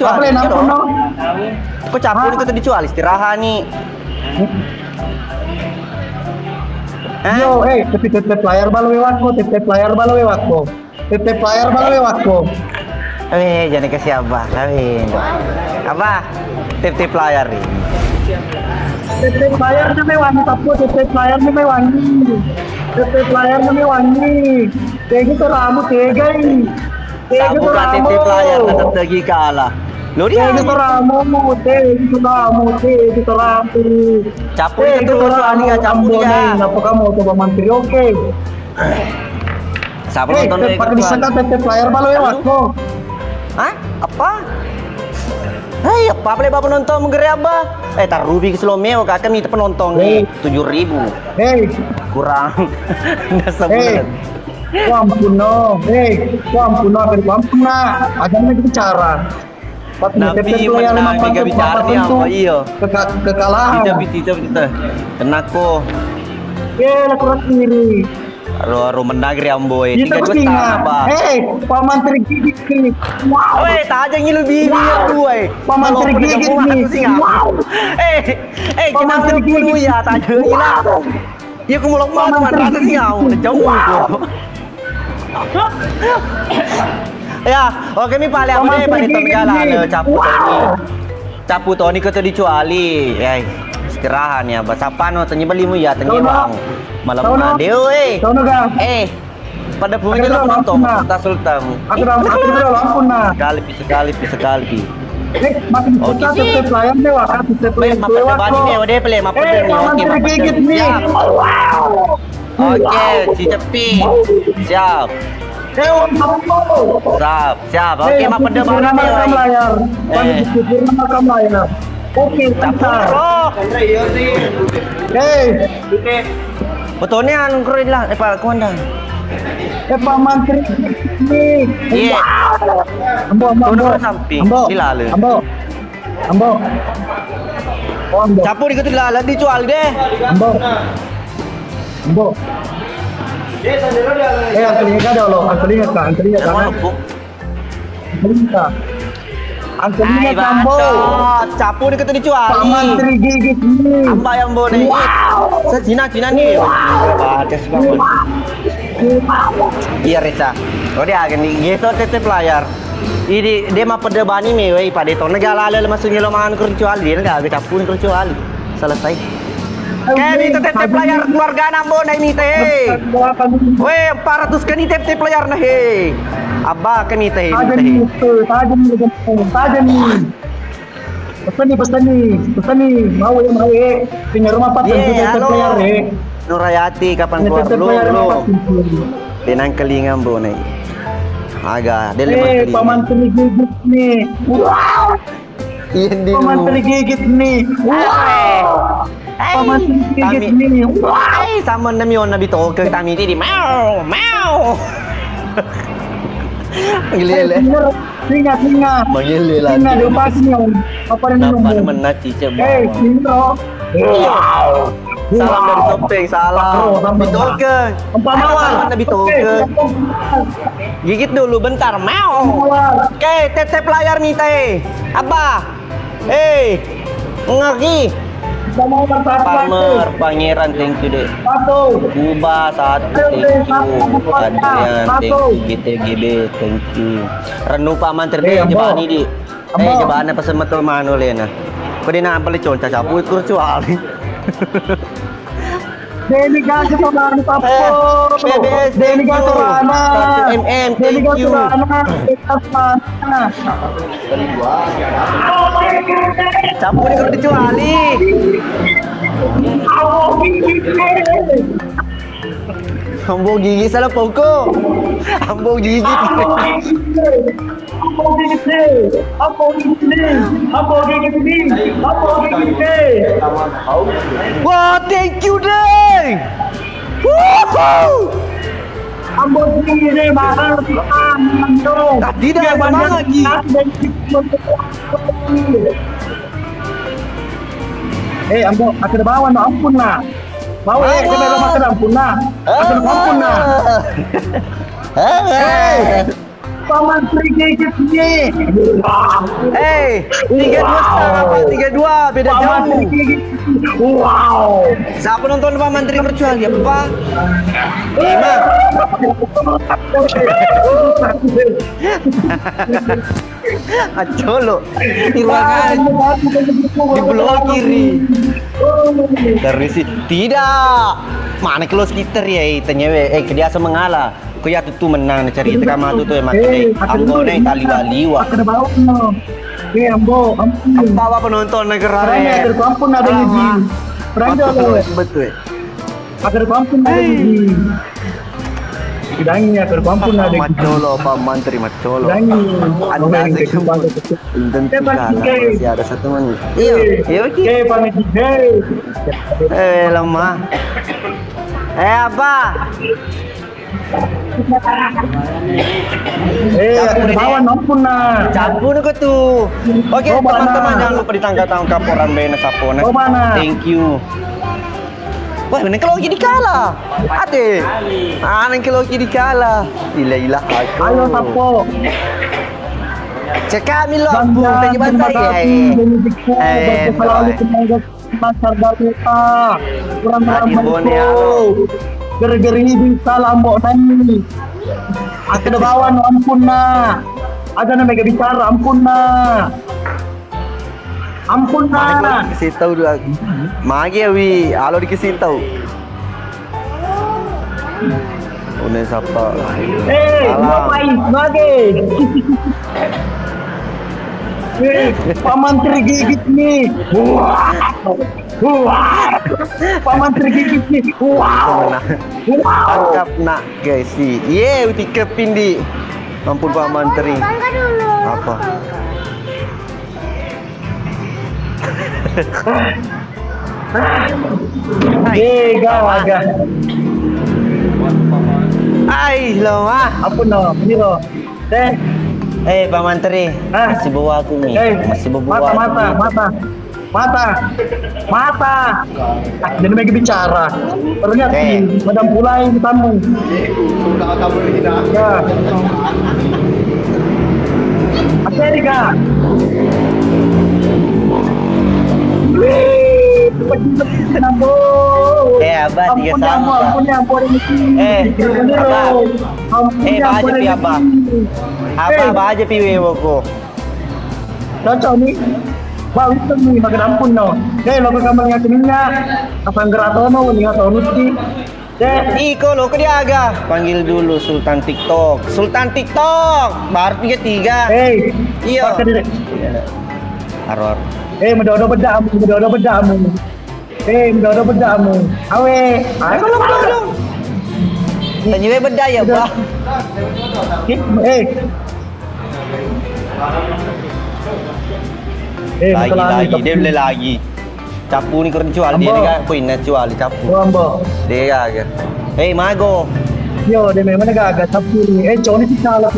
Apa yang ampun no? Kok campur itu tadi dijual istirahat nih. Yo, tapi tetep layar balu waktu, tetep layar balu waktu, tetep layar balu waktu. Jangan kasih abah, kawin. Abah, tip layar nih. Tetep layarnya mewangi, tapi tetep layarnya mewangi. Tetep layarnya mewangi. Kayak gitu rambut tega ini. Kayak gitu rambut. Tip layar tetap lagi kalah. Lo dia gitu rambut, gitu rambut. Capu itu soalnya nggak capu dia. Kenapa kamu coba mantri oke? Siapa nonton deh? Pakai disekat tetep layar balu waktu. Hah? Apa? Hei, apa boleh bapak nonton menggeri apa? Tar Ruby ke Selomeo kakak minta penonton nih 7.000. Kurang. Nggak sebulan. Ampun no. Ampun no, ampun nah. Ada yang bicara. Nabi menang tiga bicara nih apa iya? Kekalahan. Kita. Kenako. Lakukan sendiri. Aduh menagri amboy. Tiga juta apa? Pak Menteri gigit nih. Wow. Tak aja ngilu bibir gue. Pak Menteri gigit nih. Wow. Pak Menteri gigit ya tak ada hilang. Ya aku mulok mau rasa sih kau. Jauh kok. Ya, oke mi pale apa deh pada tenggala capu Tony kita dicuali. Istirahat ya, siapa no tanya belimu ya tanya bang. Malam adeo pada punya lo nonton kita sultan. Aku udah lampu nah. Sekali. Oke sih. Layar mewah kan tetep layar mewah. Oke, si Cepi. Siap. Siap. Oke, mah pada mana layar. Rekam layar. Oke, bentar. Betulnya anu keren lah, Pak Komandan. Pak Menteri nih. Iya. Ambo. Samping. Dilalu. Ambo. Capu dikit dilalu dijual deh. Ambo. Angkelinya ada loh, angkelinya kan. Angkelinya kambo. Capu dikit dijual. Pak Menteri gigit nih. Amba yang boleh. Cina nih. Batas banget. Iya Risa. Dia akan gitu tetep layar. Ini dia mah pada bani mewah pada itu negara lalu masuknya lomangan kerjual dia nggak ada capun kerjual selesai. Ini tetep layar keluarga nambo na ini teh. Weh 400 kan ini tetep layar nah he. Abah kan ini teh. Tajam nih. Pesan nih. Mau punya rumah 4 tetep layar Nurayati kapan keluar dulu. Tenang kelingan bo nih. Agak dia lemah Pak Menteri gigit nih. Wow. Pak Menteri gigit nih. Wow. Pak Menteri gigit nih. Wow. Sama namion nabi to ke kami di mau. Gile. Singa. Manggil lah. Singa diupasnya. Apa yang namanya? Menaci coba. Wow. Salam dari Sopeng, salam. Bitoke. Salam dari Bitoke. Gigit dulu bentar, mau. Oke, tetep layar nih teh. Apa? Ngerti. Pamer, Pangeran, thank you deh. Kuba, satu, thank you. Adrian, thank you. GTGB, thank you. Renu Paman terbaik, jebaan ini di. Jebaannya pas metul manu lena. Kau dia nak beli contoh capu itu kecuali. Delegasi Torana Papo. Delegasi Torana. Delegasi Torana. Campur ini kalau dicuali. Ambo gigi salah pokok. Ambo gigi. Wah, thank you deh. Woohoo. Ambo gigi mahal tadi dah sama lagi. Ambo akhir bawah no ampun nah. Bawa ke dalam makan ampun nah. Akhir ampun nah. Paman Tri gigitnya. 3-2 sekarang apa? 3-2, beda Paman Tri jauh. gigit. Wow. Siapa nonton Paman Tri mercuali apa? 5. Acolo. Di ruangan. Di belah kiri. Terus sih tidak. Mana close kita ya tanya dia mengalah. Kau ya tu menang cari kita kamu tu emang deh. Ambo nih tali baliwa. Ada bau no. Ambo, ampun. Bawa penonton negara. Perangnya terkampun ada lagi. Perangnya betul. Agar kampun ada lagi. Tidaknya terkampun ada lagi. Macolo, Paman Tri macolo. Anda tentu masih ada satu menit. Iya, Oke, pamit. lemah. Apa? Kawan ampun nah. Cabun ke tuh. Oke, teman-teman jangan lupa ditangkap orang bena sapona. Thank you. Wah, bener kalau jadi kalah. Ade. Neng kalau jadi kalah. Ilah aku. Ayo sapo. Cekak milo aku tanya bahasa ya. Selalu semoga pasar Balita. Kurang Ger-geri bisa lambok nani. Ada bawan ampun na. Ada na mega bicara ampun na. Ampun na. Kasih tahu dulu. Magi wi, alo dikasih tahu. Udah siapa? Ngapain? Magi. Paman Tri gigit nih. Paman Tri gigit nih. Wow. Tangkap nak guys sih. Uti kepindi. Ampun Paman Tri. Apa? Agak. Lemah. Apa no? Biro. Paman Tri. Masih bawa aku nih. Masih bawa. Mata. Jadi mereka bicara. Terlihat nih, Madam Pulai tamu. Sudah kamu tidak. Ya. Amerika. Abah tiga sama. Apa aja piwe boko. Cocok nih. Bang itu nih makan ampun no. Lo kamu lihat ininya. Apa geratono lihat onuti. Iko lo ke dia agak. Panggil dulu Sultan TikTok. Baru 33. Iya. Aror. Mendodo bedamu. Mendodo bedamu. Awe. Ayo dong. Tanya beda ya, Bah. Lagi, dia boleh lagi. Capu ni kurang jual dia kan, poin nak jual capu. Dia agak. Mago. Yo, dia memang agak capu ni. Johnny tikala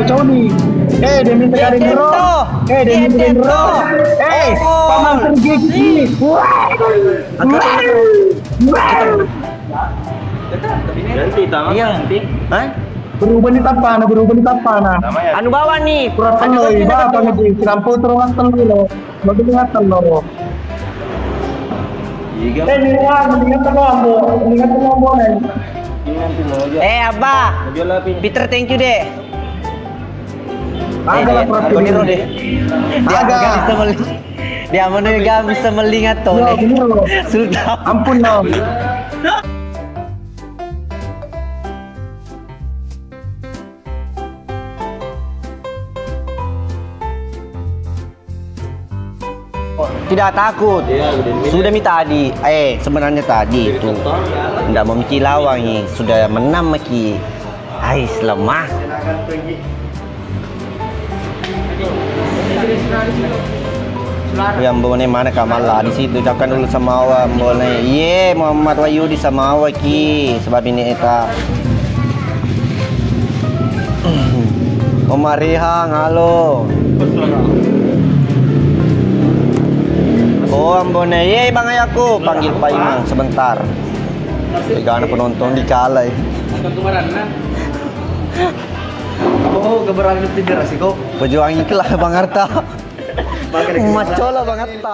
Johnny. Dia minta kali nero. Dia minta nero. Paman tergigi. Iya. Berubah ni tapana. Anu bawa nih. Kurang telur, apa ni? Campur terus telur. Bagi dengan telur. Mendingan telur nih. Abah. Peter, thank you deh. Agak Kau deh. Dia mana gak bisa melihat tuh. Sultan. Ampun no. Tidak takut. Sudah minta tadi. Sebenarnya tadi itu tidak mau mikir lawang nih. Sudah menang maki. Lemah. Yang boleh mana Kamala di situ ucapkan dulu sama awak boleh. Muhammad Wahyudi sama awak ki sebab ini eta. Omar Rihang, halo. Ambone, Bang Ayaku, panggil Pak Imang sebentar. Jangan penonton di kalai. Oh, keberanian tidur resiko. Pejuang ikhlas Bang Arta. Macola Bang Arta.